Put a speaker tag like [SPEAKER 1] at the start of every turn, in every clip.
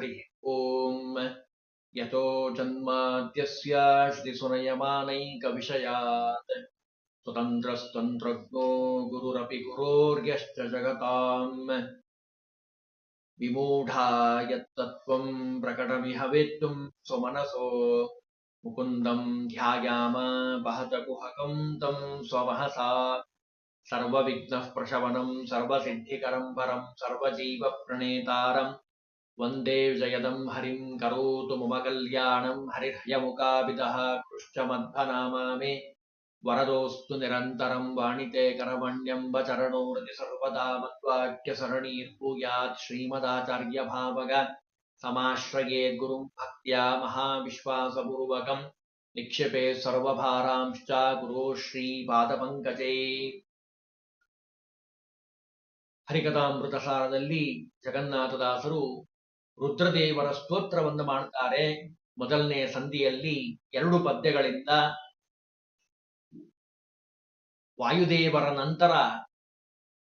[SPEAKER 1] ಹರಿ ಓಂ. ಯತೋ ಜನ್ಮಾದ್ಯಸ್ಯ ಶ್ರೀಸುನಯಮಾನೈಕವಿಷಯಾತ್ ಸ್ವತಂತ್ರಸ್ತಂತ್ರಜ್ಞೋ ಗುರುರಪಿ ಗುರೋರ್ಯಶ್ಚ ಜಗತಾಂ ವಿಮೂಢಾ ಯತ್ತತ್ವಂ ಪ್ರಕಟಮಿಹ ವೇತ್ತುಂ ಸ್ವಮನಸೋ ಮುಕುಂದಂ ಧ್ಯಾಯಾಮ ಬಹತ ಕುಹಕಂ ತಂ ಸ್ವಮಹಸಾ ಸರ್ವವಿಘ್ನಃ ಪ್ರಶಮನಂ ಸರ್ವಸಿದ್ಧಿಕರಂ ಪರಂ ಸರ್ವಜೀವ ಪ್ರಣೇತಾರಂ ವಂದೇ ಜಯದಂ ಹರಿಂ ಕರೋತು ಮಮ ಕಲ್ಯಾಣಂ ಹರಿರ್ಹಯಮುಖಾಭಿತಃ ಕೃಷ್ಣಮಧ್ವನಾಮಾ ಮೇ ವರದೋಸ್ತು ನಿರಂತರಂ ವಾಣಿತೆ ಕರಮಣ್ಯಂಬ ಚರಣೋರತಿ ಸರ್ವದಾ ಮದ್ವಾಕ್ಯ ಸರಣೀರ್ಭೂಯಾತ್ ಶ್ರೀಮದಾಚಾರ್ಯ ಭಾವಗ ಸಮಾಶ್ರಯೇ ಗುರುಂ ಭಕ್ತ್ಯಾ ಮಹಾವಿಶ್ವಾಸಪೂರ್ವಕಂ ನಿಕ್ಷೇಪೇ ಸರ್ವಭಾರಾಂಶ್ಚ ಗುರೋ ಶ್ರೀಪಾದಪಂಕಜೇ. ಹರಿಕಥಾಮೃತ ಸಾರದಲ್ಲಿ ಜಗನ್ನಾಥದಾಸರು ರುದ್ರದೇವರ ಸ್ತೋತ್ರವನ್ನು ಮಾಡುತ್ತಾರೆ. ಮೊದಲನೇ ಸಂಧಿಯಲ್ಲಿ 2 ಪದ್ಯಗಳಿಂದ ವಾಯುದೇವರ ನಂತರ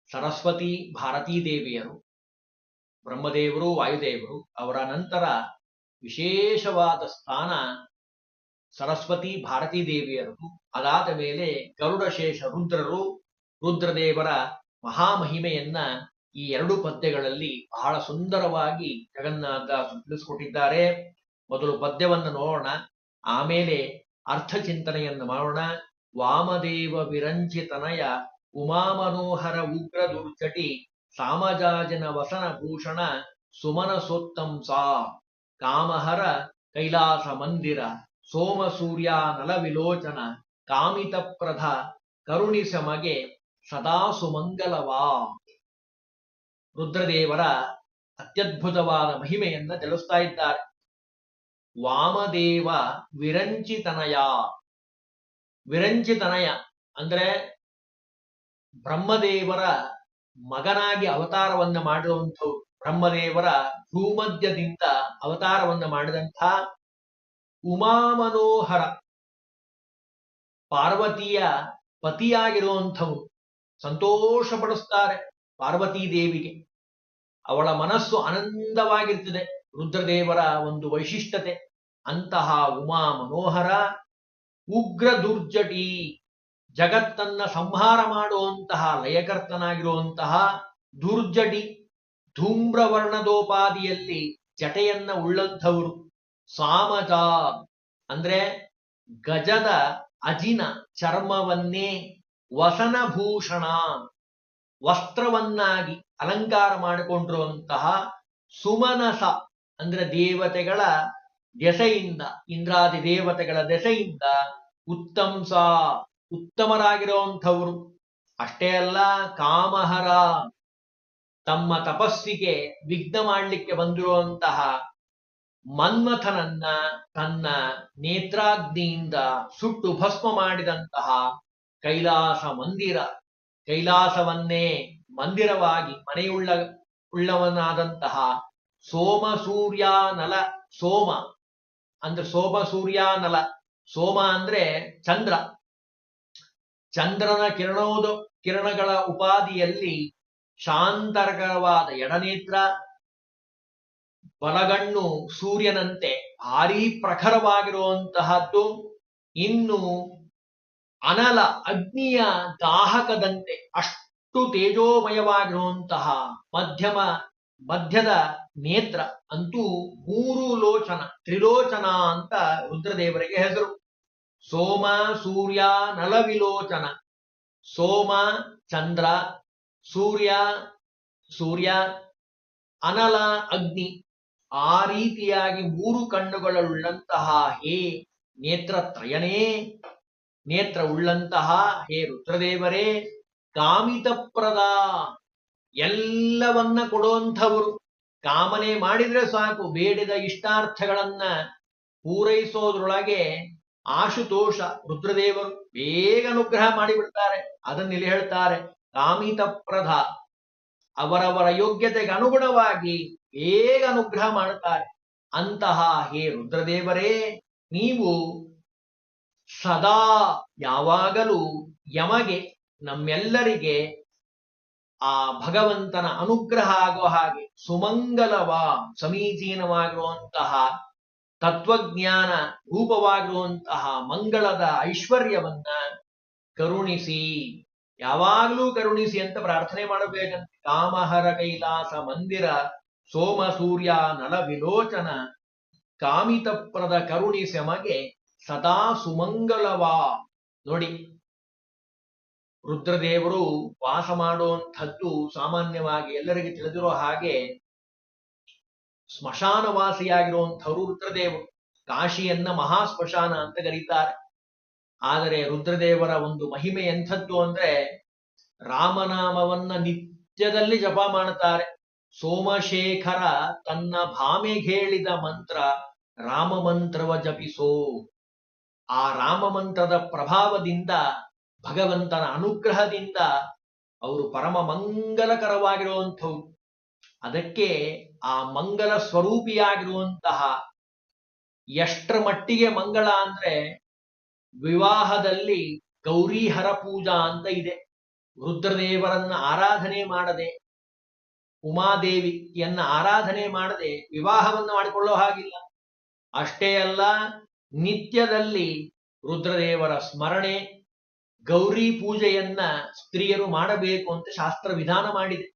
[SPEAKER 1] ಸರಸ್ವತಿ ಭಾರತೀ ದೇವಿಯರು, ಬ್ರಹ್ಮದೇವರು ವಾಯುದೇವರು, ಅವರ ನಂತರ ವಿಶೇಷವಾದ ಸ್ಥಾನ ಸರಸ್ವತಿ ಭಾರತೀ ದೇವಿಯರು. ಅದಾದ ಮೇಲೆ ಗರುಡಶೇಷ ರುದ್ರರು, ರುದ್ರದೇವರ ಮಹಾಮಹಿಮೆಯನ್ನ ಈ 2 ಪದ್ಯಗಳಲ್ಲಿ ಬಹಳ ಸುಂದರವಾಗಿ ಜಗನ್ನಾಥದಾಸರು ತಿಳಿಸಿಕೊಟ್ಟಿದ್ದಾರೆ. ಮೊದಲು ಪದ್ಯವನ್ನು ನೋಡೋಣ, ಆಮೇಲೆ ಅರ್ಥ ಚಿಂತನೆಯನ್ನು ಮಾಡೋಣ. ವಾಮದೇವ ವಿರಂಚಿತನಯ ಉಮಾಮನೋಹರ ಉಗ್ರ ದುರ್ಜಟಿ ಸಾಮಜಾಜನ ವಸನ ಭೂಷಣ ಸುಮನಸೋತ್ತಂಸಾ ಕಾಮಹರ ಕೈಲಾಸ ಮಂದಿರ ಸೋಮ ಸೂರ್ಯ ನಲ ವಿಲೋಚನ ಕಾಮಿತ ಪ್ರಧ ಕರುಣಿಸಮಗೆ ಸದಾ ಸುಮಂಗಲವಾ. ರುದ್ರದೇವರ ಅತ್ಯದ್ಭುತವಾದ ಮಹಿಮೆಯನ್ನ ತಿಳಿಸ್ತಾ ಇದ್ದಾರೆ. ವಾಮದೇವ ವಿರಂಚಿತನಯ. ವಿರಂಚಿತನಯ ಅಂದ್ರೆ ಬ್ರಹ್ಮದೇವರ ಮಗನಾಗಿ ಅವತಾರವನ್ನ ಮಾಡಿರುವಂಥವ್ರು. ಬ್ರಹ್ಮದೇವರ ಭೂಮಧ್ಯದಿಂದ ಅವತಾರವನ್ನ ಮಾಡಿದಂಥ ಉಮಾಮನೋಹರ, ಪಾರ್ವತಿಯ ಪತಿಯಾಗಿರುವಂಥವ್ರು. ಸಂತೋಷ ಪಡಿಸ್ತಾರೆ ಪಾರ್ವತೀ ದೇವಿಗೆ. ಅವಳ ಮನಸ್ಸು ಆನಂದವಾಗಿರ್ತದೆ. ರುದ್ರದೇವರ ಒಂದು ವೈಶಿಷ್ಟ್ಯತೆ. ಅಂತಹ ಉಮಾ ಮನೋಹರ ಉಗ್ರ ದುರ್ಜಟಿ, ಜಗತ್ತನ್ನ ಸಂಹಾರ ಮಾಡುವಂತಹ ಲಯಕರ್ತನಾಗಿರುವಂತಹ ದುರ್ಜಟಿ, ಧೂಮ್ರವರ್ಣದೋಪಾದಿಯಲ್ಲಿ ಜಟೆಯನ್ನ ಉಳ್ಳಂಥವರು. ಸಾಮಜ ಅಂದ್ರೆ ಗಜದ ಅಜಿನ ಚರ್ಮವನ್ನೇ ವಸನಭೂಷಣ, ವಸ್ತ್ರವನ್ನಾಗಿ ಅಲಂಕಾರ ಮಾಡಿಕೊಂಡಿರುವಂತಹ ಸುಮನಸ ಅಂದ್ರೆ ದೇವತೆಗಳ ದೆಸೆಯಿಂದ, ಇಂದ್ರಾದಿ ದೇವತೆಗಳ ದೆಸೆಯಿಂದ ಉತ್ತಂಸ ಉತ್ತಮರಾಗಿರುವಂಥವರು. ಅಷ್ಟೇ ಅಲ್ಲ, ಕಾಮಹರ ತಮ್ಮ ತಪಸ್ಸಿಗೆ ವಿಘ್ನ ಮಾಡಲಿಕ್ಕೆ ಬಂದಿರುವಂತಹ ಮನ್ಮಥನನ್ನ ತನ್ನ ನೇತ್ರಾಗ್ನಿಯಿಂದ ಸುಟ್ಟು ಭಸ್ಮ ಮಾಡಿದಂತಹ ಕೈಲಾಸ ಮಂದಿರ, ಕೈಲಾಸವನ್ನೇ ಮಂದಿರವಾಗಿ ಉಳ್ಳವನಾದಂತಹ ಸೋಮ ಸೂರ್ಯ ನಲ. ಸೋಮ ಅಂದ್ರೆ ಸೋಮ ಸೂರ್ಯ ನಲ. ಸೋಮ ಅಂದ್ರೆ ಚಂದ್ರ. ಚಂದ್ರನ ಕಿರಣಗಳ ಉಪಾದಿಯಲ್ಲಿ ಶಾಂತರಕರವಾದ ಎಡನೇತ್ರ, ಬಲಗಣ್ಣು ಸೂರ್ಯನಂತೆ ಭಾರೀ ಪ್ರಖರವಾಗಿರುವಂತಹದ್ದು. ಇನ್ನು ಅನಲ ಅಗ್ನಿಯ ದಾಹಕದಂತೆ ಅಷ್ಟು ತೇಜೋಮಯವಾಗಿರುವಂತಹ ಮಧ್ಯದ ನೇತ್ರ. ಅಂತೂ 3 ಲೋಚನ, ತ್ರಿಲೋಚನ ಅಂತ ರುದ್ರದೇವರಿಗೆ ಹೆಸರು. ಸೋಮ ಸೂರ್ಯ ನಲವಿಲೋಚನ. ಸೋಮ ಚಂದ್ರ, ಸೂರ್ಯ ಅನಲ ಅಗ್ನಿ, ಆ ರೀತಿಯಾಗಿ 3 ಕಣ್ಣುಗಳುಳ್ಳಂತಹ ಹೇ ನೇತ್ರತ್ರಯನೇ, ನೇತ್ರ ಉಳ್ಳಂತಹ ಹೇ ರುದ್ರದೇವರೇ, ಕಾಮಿತಪ್ರದ ಎಲ್ಲವನ್ನ ಕೊಡುವಂಥವರು. ಕಾಮನೆ ಮಾಡಿದ್ರೆ ಸಾಕು, ಬೇಡಿದ ಇಷ್ಟಾರ್ಥಗಳನ್ನ ಪೂರೈಸೋದ್ರೊಳಗೆ ಆಶುತೋಷ ರುದ್ರದೇವರು ಬೇಗ ಅನುಗ್ರಹ ಮಾಡಿಬಿಡ್ತಾರೆ. ಅದನ್ನಿಲ್ಲಿ ಹೇಳ್ತಾರೆ, ಕಾಮಿತಪ್ರದ. ಅವರವರ ಯೋಗ್ಯತೆಗೆ ಅನುಗುಣವಾಗಿ ಬೇಗ ಅನುಗ್ರಹ ಮಾಡುತ್ತಾರೆ. ಅಂತಹ ಹೇ ರುದ್ರದೇವರೇ, ನೀವು ಸದಾ ಯಾವಾಗಲೂ ಯಮಗೆ, ನಮ್ಮೆಲ್ಲರಿಗೆ ಆ ಭಗವಂತನ ಅನುಗ್ರಹ ಆಗೋ ಹಾಗೆ ಸುಮಂಗಲವ ಸಮೀಚೀನವಾಗಿರುವಂತಹ ತತ್ವಜ್ಞಾನ ರೂಪವಾಗಿರುವಂತಹ ಮಂಗಳದ ಐಶ್ವರ್ಯವನ್ನ ಕರುಣಿಸಿ, ಯಾವಾಗಲೂ ಕರುಣಿಸಿ ಅಂತ ಪ್ರಾರ್ಥನೆ ಮಾಡಬೇಕಂತೆ. ಕಾಮಹರ ಕೈಲಾಸ ಮಂದಿರ ಸೋಮ ಸೂರ್ಯ ನಲ ವಿಲೋಚನ ಕಾಮಿತಪ್ರದ ಕರುಣಿಸೆಮಗೆ ಸದಾ ಸುಮಂಗಲವಾ. ನೋಡಿ, ರುದ್ರದೇವರು ವಾಸ ಮಾಡುವಂಥದ್ದು ಸಾಮಾನ್ಯವಾಗಿ ಎಲ್ಲರಿಗೆ ತಿಳಿದಿರೋ ಹಾಗೆ ಸ್ಮಶಾನವಾಸಿಯಾಗಿರುವಂಥವರು ರುದ್ರದೇವರು. ಕಾಶಿಯನ್ನ ಮಹಾಸ್ಮಶಾನ ಅಂತ ಕರೀತಾರೆ. ಆದರೆ ರುದ್ರದೇವರ ಒಂದು ಮಹಿಮೆ ಎಂಥದ್ದು ಅಂದ್ರೆ ರಾಮನಾಮವನ್ನ ನಿತ್ಯದಲ್ಲಿ ಜಪ ಮಾಡುತ್ತಾರೆ. ಸೋಮಶೇಖರ ತನ್ನ ಭಾಮೆಗೇಳಿದ ಮಂತ್ರ ರಾಮ ಮಂತ್ರವ ಜಪಿಸೋ. ಆ ರಾಮ ಮಂತ್ರದ ಪ್ರಭಾವದಿಂದ, ಭಗವಂತನ ಅನುಗ್ರಹದಿಂದ ಅವರು ಪರಮ ಮಂಗಲಕರವಾಗಿರುವಂಥವು. ಅದಕ್ಕೆ ಆ ಮಂಗಲ ಸ್ವರೂಪಿಯಾಗಿರುವಂತಹ, ಎಷ್ಟರ ಮಟ್ಟಿಗೆ ಮಂಗಳ ಅಂದ್ರೆ ವಿವಾಹದಲ್ಲಿ ಗೌರೀಹರ ಪೂಜಾ ಅಂತ ಇದೆ. ರುದ್ರದೇವರನ್ನ ಆರಾಧನೆ ಮಾಡದೆ, ಉಮಾದೇವಿಯನ್ನ ಆರಾಧನೆ ಮಾಡದೆ ವಿವಾಹವನ್ನು ಮಾಡಿಕೊಳ್ಳೋ ಹಾಗಿಲ್ಲ. ಅಷ್ಟೇ ಅಲ್ಲ, ನಿತ್ಯದಲ್ಲಿ ರುದ್ರದೇವರ ಸ್ಮರಣೆ, ಗೌರಿ ಪೂಜೆಯನ್ನ ಸ್ತ್ರೀಯರು ಮಾಡಬೇಕು ಅಂತ ಶಾಸ್ತ್ರ ವಿಧಾನ ಮಾಡಿದೆ.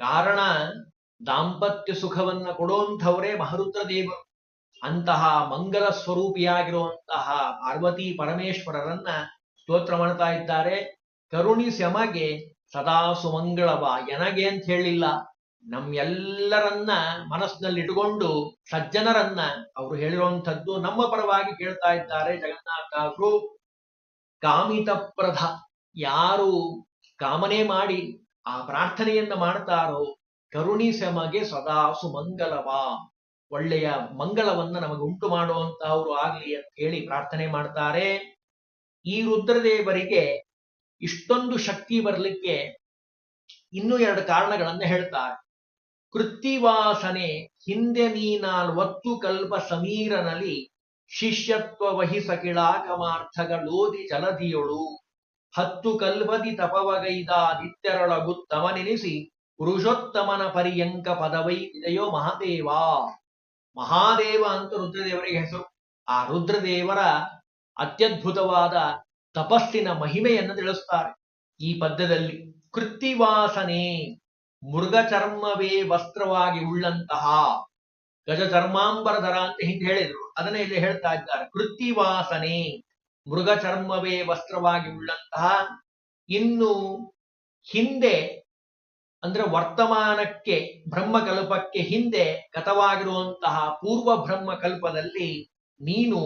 [SPEAKER 1] ಕಾರಣ, ದಾಂಪತ್ಯ ಸುಖವನ್ನ ಕೊಡುವಂಥವರೇ ಮಹರುದ್ರದೇವರು. ಅಂತಹ ಮಂಗಲ ಸ್ವರೂಪಿಯಾಗಿರುವಂತಹ ಪಾರ್ವತಿ ಪರಮೇಶ್ವರರನ್ನ ಸ್ತೋತ್ರ ಮಾಡ್ತಾ ಇದ್ದಾರೆ. ಕರುಣಿಸೆಮಗೆ ಸದಾ ಸುಮಂಗಳವ. ಎನಗೆ ಅಂತ ಹೇಳಿಲ್ಲ, ನಮ್ಮೆಲ್ಲರನ್ನ ಮನಸ್ಸಿನಲ್ಲಿ ಇಟ್ಟುಕೊಂಡು ಸಜ್ಜನರನ್ನ ಅವರು ಹೇಳಿರುವಂಥದ್ದು ನಮ್ಮ ಪರವಾಗಿ ಕೇಳ್ತಾ ಇದ್ದಾರೆ ಜಗನ್ನಾಥದಾಸರು. ಕಾಮಿತಪ್ರದ, ಯಾರು ಕಾಮನೆ ಮಾಡಿ ಆ ಪ್ರಾರ್ಥನೆಯನ್ನ ಮಾಡ್ತಾರೋ ಕರುಣಿಸೆಮಗೆ ಸದಾ ಸುಮಂಗಲವ, ಒಳ್ಳೆಯ ಮಂಗಳವನ್ನ ನಮಗೆ ಉಂಟು ಮಾಡುವಂತಹವರು ಆಗ್ಲಿ ಅಂತ ಹೇಳಿ ಪ್ರಾರ್ಥನೆ ಮಾಡ್ತಾರೆ. ಈ ರುದ್ರದೇವರಿಗೆ ಇಷ್ಟೊಂದು ಶಕ್ತಿ ಬರಲಿಕ್ಕೆ ಇನ್ನೂ 2 ಕಾರಣಗಳನ್ನ ಹೇಳ್ತಾರೆ. ಕೃತ್ತಿವಾಸನೆ, ಹಿಂದೆ ನೀ40 ಕಲ್ಪ ಸಮೀರನಲ್ಲಿ ಶಿಷ್ಯತ್ವ ವಹಿಸ ಕಿಳಾಕಮಾರ್ಥಗಳೋದಿ ಜಲಧಿಯೊಳು 10 ಕಲ್ಪದಿ ತಪವಗೈದಾದಿತ್ಯರೊಳಗುತ್ತಮನೆನಿಸಿ ಪುರುಷೋತ್ತಮನ ಪರ್ಯಂಕ ಪದವೈ ಇದೆಯೋ ಮಹಾದೇವ. ಮಹಾದೇವ ಅಂತ ರುದ್ರದೇವರಿಗೆ ಹೆಸರು. ಆ ರುದ್ರದೇವರ ಅತ್ಯದ್ಭುತವಾದ ತಪಸ್ಸಿನ ಮಹಿಮೆಯನ್ನು ತಿಳಿಸ್ತಾರೆ ಈ ಪದ್ಯದಲ್ಲಿ. ಕೃತ್ತಿವಾಸನೆ, ಮೃಗ ಚರ್ಮವೇ ವಸ್ತ್ರವಾಗಿ ಉಳ್ಳಂತಹ, ಗಜ ಚರ್ಮಾಂಬರಧರ ಅಂತ ಹಿಂದೆ ಹೇಳಿದ್ರು, ಅದನ್ನೇ ಇಲ್ಲಿ ಹೇಳ್ತಾ ಇದ್ದಾರೆ. ಕೃತ್ತಿವಾಸನೆ, ಮೃಗ ಚರ್ಮವೇ ವಸ್ತ್ರವಾಗಿ ಉಳ್ಳಂತಹ. ಇನ್ನು ಹಿಂದೆ ಅಂದ್ರೆ ವರ್ತಮಾನಕ್ಕೆ, ಬ್ರಹ್ಮಕಲ್ಪಕ್ಕೆ ಹಿಂದೆ ಗತವಾಗಿರುವಂತಹ ಪೂರ್ವ ಬ್ರಹ್ಮಕಲ್ಪದಲ್ಲಿ ನೀನು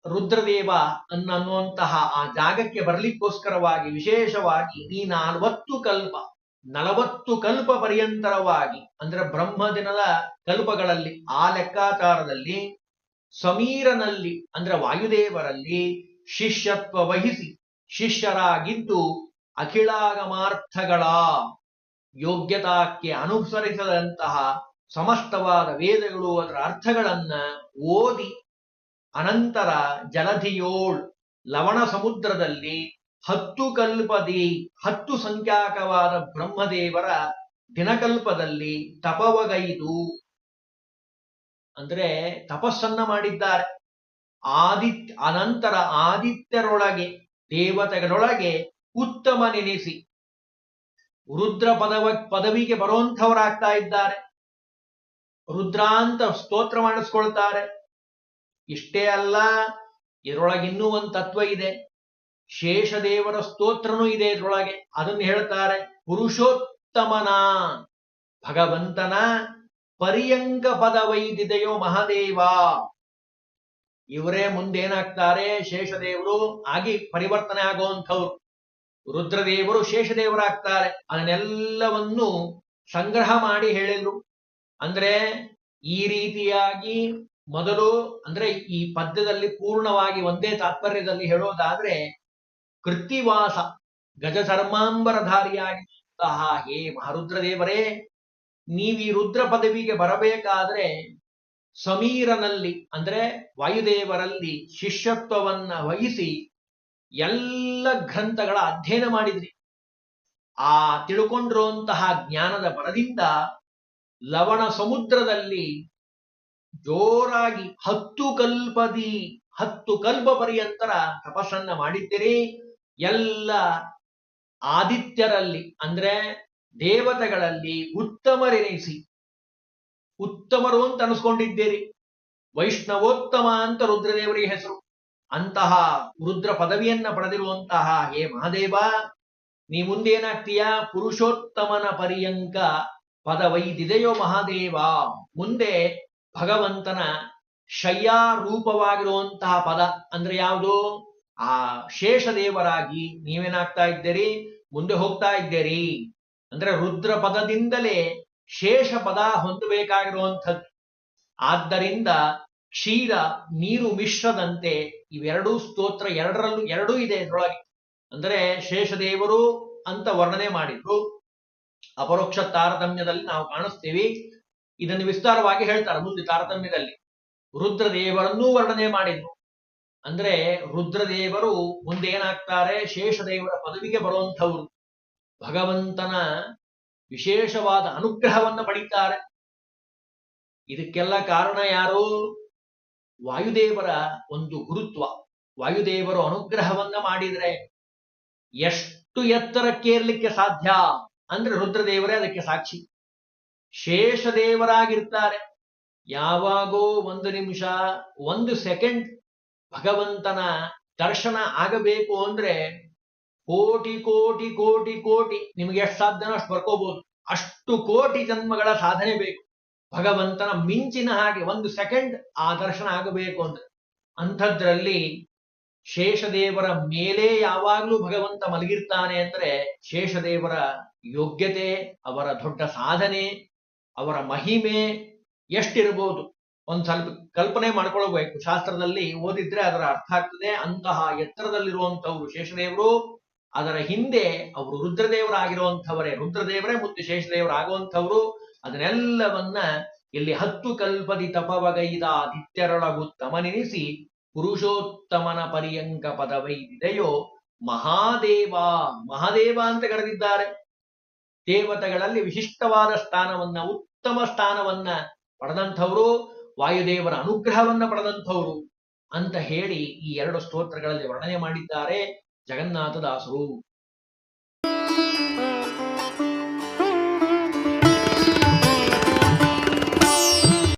[SPEAKER 1] ರುದ್ರದೇವ ಅನ್ನುವಂತಹ ಆ ಜಾಗಕ್ಕೆ ಬರಲಿಕ್ಕೋಸ್ಕರವಾಗಿ ವಿಶೇಷವಾಗಿ ನೀ 40 ಕಲ್ಪ ಪರ್ಯಂತರವಾಗಿ, ಅಂದ್ರೆ ಬ್ರಹ್ಮದಿನದ ಕಲ್ಪಗಳಲ್ಲಿ ಆ ಲೆಕ್ಕಾಚಾರದಲ್ಲಿ ಸಮೀರನಲ್ಲಿ ಅಂದ್ರೆ ವಾಯುದೇವರಲ್ಲಿ ಶಿಷ್ಯತ್ವ ವಹಿಸಿ ಶಿಷ್ಯರಾಗಿದ್ದು ಅಖಿಳಾಗಮಾರ್ಥಗಳ ಯೋಗ್ಯತಾಕ್ಕೆ ಅನುಸರಿಸದಂತಹ ಸಮಸ್ತವಾದ ವೇದಗಳು ಅದರ ಅರ್ಥಗಳನ್ನ ಓದಿ ಅನಂತರ ಜಲಧಿಯೋಳ್ ಲವಣ ಸಮುದ್ರದಲ್ಲಿ 10 ಕಲ್ಪದಿ 10 ಸಂಖ್ಯಾಕವಾದ ಬ್ರಹ್ಮದೇವರ ದಿನಕಲ್ಪದಲ್ಲಿ ತಪವಗೈದು ಅಂದ್ರೆ ತಪಸ್ಸನ್ನ ಮಾಡಿದ್ದಾರೆ. ಅನಂತರ ಆದಿತ್ಯರೊಳಗೆ, ದೇವತೆಗಳೊಳಗೆ ಉತ್ತಮನೆನಿಸಿ ರುದ್ರ ಪದವಿಗೆ ಬರುವಂಥವರಾಗ್ತಾ ಇದ್ದಾರೆ. ರುದ್ರ ಅಂತ ಸ್ತೋತ್ರ ಮಾಡಿಸ್ಕೊಳ್ತಾರೆ. ಇಷ್ಟೇ ಅಲ್ಲ, ಇದರೊಳಗೆ ಇನ್ನೂ ಒಂದು ತತ್ವ ಇದೆ. ಶೇಷದೇವರ ಸ್ತೋತ್ರನೂ ಇದೆ ಇದರೊಳಗೆ. ಅದನ್ನು ಹೇಳ್ತಾರೆ. ಪುರುಷೋತ್ತಮನ, ಭಗವಂತನ ಪರ್ಯಂಕ ಪದವೈದಿದೆಯೋ ಮಹಾದೇವ. ಇವರೇ ಮುಂದೇನಾಗ್ತಾರೆ, ಶೇಷದೇವರು ಆಗಿ ಪರಿವರ್ತನೆ ಆಗುವಂಥವ್ರು. ರುದ್ರದೇವರು ಶೇಷದೇವರಾಗ್ತಾರೆ. ಅದನ್ನೆಲ್ಲವನ್ನು ಸಂಗ್ರಹ ಮಾಡಿ ಹೇಳಿದ್ರು. ಅಂದ್ರೆ ಈ ರೀತಿಯಾಗಿ ಮೊದಲು ಅಂದ್ರೆ ಈ ಪದ್ಯದಲ್ಲಿ ಪೂರ್ಣವಾಗಿ ಒಂದೇ ತಾತ್ಪರ್ಯದಲ್ಲಿ ಹೇಳೋದಾದ್ರೆ, ಕೃತ್ತಿವಾಸ ಗಜ ಚರ್ಮಾಂಬರಧಾರಿಯಾಗಿದ್ದಂತಹ ಹೇ ಮಹಾರುದ್ರದೇವರೇ, ನೀವೀ ರುದ್ರ ಪದವಿಗೆ ಬರಬೇಕಾದ್ರೆ ಸಮೀರನಲ್ಲಿ ಅಂದ್ರೆ ವಾಯುದೇವರಲ್ಲಿ ಶಿಷ್ಯತ್ವವನ್ನ ವಹಿಸಿ ಎಲ್ಲ ಗ್ರಂಥಗಳ ಅಧ್ಯಯನ ಮಾಡಿದ್ರಿ. ಆ ತಿಳ್ಕೊಂಡಿರುವಂತಹ ಜ್ಞಾನದ ಬಲದಿಂದ ಲವಣ ಸಮುದ್ರದಲ್ಲಿ ಜೋರಾಗಿ 10 ಕಲ್ಪ ಪರ್ಯಂತರ ತಪಸ್ಸನ್ನ ಮಾಡಿದ್ದೀರಿ. ಎಲ್ಲ ಆದಿತ್ಯರಲ್ಲಿ ಅಂದ್ರೆ ದೇವತೆಗಳಲ್ಲಿ ಉತ್ತಮರೆನಿಸಿ, ಉತ್ತಮರು ಅಂತ ಅನಿಸ್ಕೊಂಡಿದ್ದೀರಿ. ವೈಷ್ಣವೋತ್ತಮ ಅಂತ ರುದ್ರದೇವರಿಗೆ ಹೆಸರು. ಅಂತಹ ರುದ್ರ ಪದವಿಯನ್ನ ಪಡೆದಿರುವಂತಹ ಹೇ ಮಹಾದೇವ, ನೀ ಮುಂದೇನಾಗ್ತೀಯ? ಪುರುಷೋತ್ತಮನ ಪರ್ಯಂಕ ಪದವೈದಿದೆಯೋ ಮಹಾದೇವ. ಮುಂದೆ ಭಗವಂತನ ಶಯ್ಯಾರೂಪವಾಗಿರುವಂತಹ ಪದ ಅಂದ್ರೆ ಯಾವುದು? ಆ ಶೇಷದೇವರಾಗಿ ನೀವೇನಾಗ್ತಾ ಇದ್ದೀರಿ? ಮುಂದೆ ಹೋಗ್ತಾ ಇದ್ದೀರಿ. ಅಂದ್ರೆ ರುದ್ರ ಪದದಿಂದಲೇ ಶೇಷ ಪದ ಹೊಂದಬೇಕಾಗಿರುವಂಥದ್ದು. ಆದ್ದರಿಂದ ಕ್ಷೀರ ನೀರು ಮಿಶ್ರದಂತೆ ಇವೆರಡೂ ಸ್ತೋತ್ರ ಎರಡೂ ಇದೆ ಇದರೊಳಗೆ. ಅಂದ್ರೆ ಶೇಷದೇವರು ಅಂತ ವರ್ಣನೆ ಮಾಡಿದ್ರು. ಅಪರೋಕ್ಷ ತಾರತಮ್ಯದಲ್ಲಿ ನಾವು ಕಾಣಿಸ್ತೀವಿ. ಇದನ್ನು ವಿಸ್ತಾರವಾಗಿ ಹೇಳ್ತಾರೆ ಮುಂದೆ ತಾರತಮ್ಯದಲ್ಲಿ. ರುದ್ರದೇವರನ್ನೂ ವರ್ಣನೆ ಮಾಡಿದ್ರು. ಅಂದ್ರೆ ರುದ್ರದೇವರು ಮುಂದೇನಾಗ್ತಾರೆ? ಶೇಷದೇವರ ಪದವಿಗೆ ಬರುವಂಥವ್ರು. ಭಗವಂತನ ವಿಶೇಷವಾದ ಅನುಗ್ರಹವನ್ನು ಪಡೀತಾರೆ. ಇದಕ್ಕೆಲ್ಲ ಕಾರಣ ಯಾರು? ವಾಯುದೇವರ ಒಂದು ಗುರುತ್ವ. ವಾಯುದೇವರು ಅನುಗ್ರಹವನ್ನ ಮಾಡಿದ್ರೆ ಎಷ್ಟು ಎತ್ತರಕ್ಕೇರ್ಲಿಕ್ಕೆ ಸಾಧ್ಯ ಅಂದ್ರೆ ರುದ್ರದೇವರೇ ಅದಕ್ಕೆ ಸಾಕ್ಷಿ. ಶೇಷದೇವರಾಗಿರ್ತಾರೆ. ಯಾವಾಗೋ 1 ನಿಮಿಷ 1 ಸೆಕೆಂಡ್ ಭಗವಂತನ ದರ್ಶನ ಆಗಬೇಕು ಅಂದ್ರೆ ಕೋಟಿ ಕೋಟಿ ಕೋಟಿ ಕೋಟಿ, ನಿಮಗೆ ಎಷ್ಟು ಸಾಧ್ಯನೋ ಅಷ್ಟು ಬರ್ಕೋಬಹುದು. ಅಷ್ಟು ಕೋಟಿ ಜನ್ಮಗಳ ಸಾಧನೆ ಬೇಕು ಭಗವಂತನ ಮಿಂಚಿನ ಹಾಗೆ 1 ಸೆಕೆಂಡ್ ಆ ದರ್ಶನ ಆಗಬೇಕು ಅಂದ್ರೆ. ಅಂಥದ್ರಲ್ಲಿ ಶೇಷದೇವರ ಮೇಲೆ ಯಾವಾಗಲೂ ಭಗವಂತ ಮಲಗಿರ್ತಾನೆ ಅಂದ್ರೆ ಶೇಷದೇವರ ಯೋಗ್ಯತೆ, ಅವರ ದೊಡ್ಡ ಸಾಧನೆ, ಅವರ ಮಹಿಮೆ ಎಷ್ಟಿರಬಹುದು ಒಂದ್ ಸ್ವಲ್ಪ ಕಲ್ಪನೆ ಮಾಡ್ಕೊಳ್ಬೇಕು. ಶಾಸ್ತ್ರದಲ್ಲಿ ಓದಿದ್ರೆ ಅದರ ಅರ್ಥ ಆಗ್ತದೆ. ಅಂತಹ ಎತ್ತರದಲ್ಲಿರುವಂತವ್ರು ಶೇಷದೇವರು. ಅದರ ಹಿಂದೆ ಅವರು ರುದ್ರದೇವರಾಗಿರುವಂಥವರೇ. ರುದ್ರದೇವರೇ ಮುದ್ದು ಶೇಷದೇವರಾಗುವಂಥವ್ರು. ಅದನ್ನೆಲ್ಲವನ್ನ ಇಲ್ಲಿ 10 ಕಲ್ಪದಿ ತಪವಗೈದ ಆದಿತ್ಯರೊಳಗುತ್ತಮನೆನಿಸಿ ಪುರುಷೋತ್ತಮನ ಪರ್ಯಂಕ ಪದವೈದಿದೆಯೋ ಮಹಾದೇವ. ಮಹಾದೇವ ಅಂತ ಕರೆದಿದ್ದಾರೆ. ದೇವತೆಗಳಲ್ಲಿ ವಿಶಿಷ್ಟವಾದ ಸ್ಥಾನವನ್ನ, ಉತ್ತಮ ಸ್ಥಾನವನ್ನ ಪಡೆದಂಥವರು, ವಾಯುದೇವರ ಅನುಗ್ರಹವನ್ನ ಪಡೆದಂಥವರು ಅಂತ ಹೇಳಿ ಈ 2 ಸ್ತೋತ್ರಗಳಲ್ಲಿ ವರ್ಣನೆ ಮಾಡಿದ್ದಾರೆ ಜಗನ್ನಾಥದಾಸರು.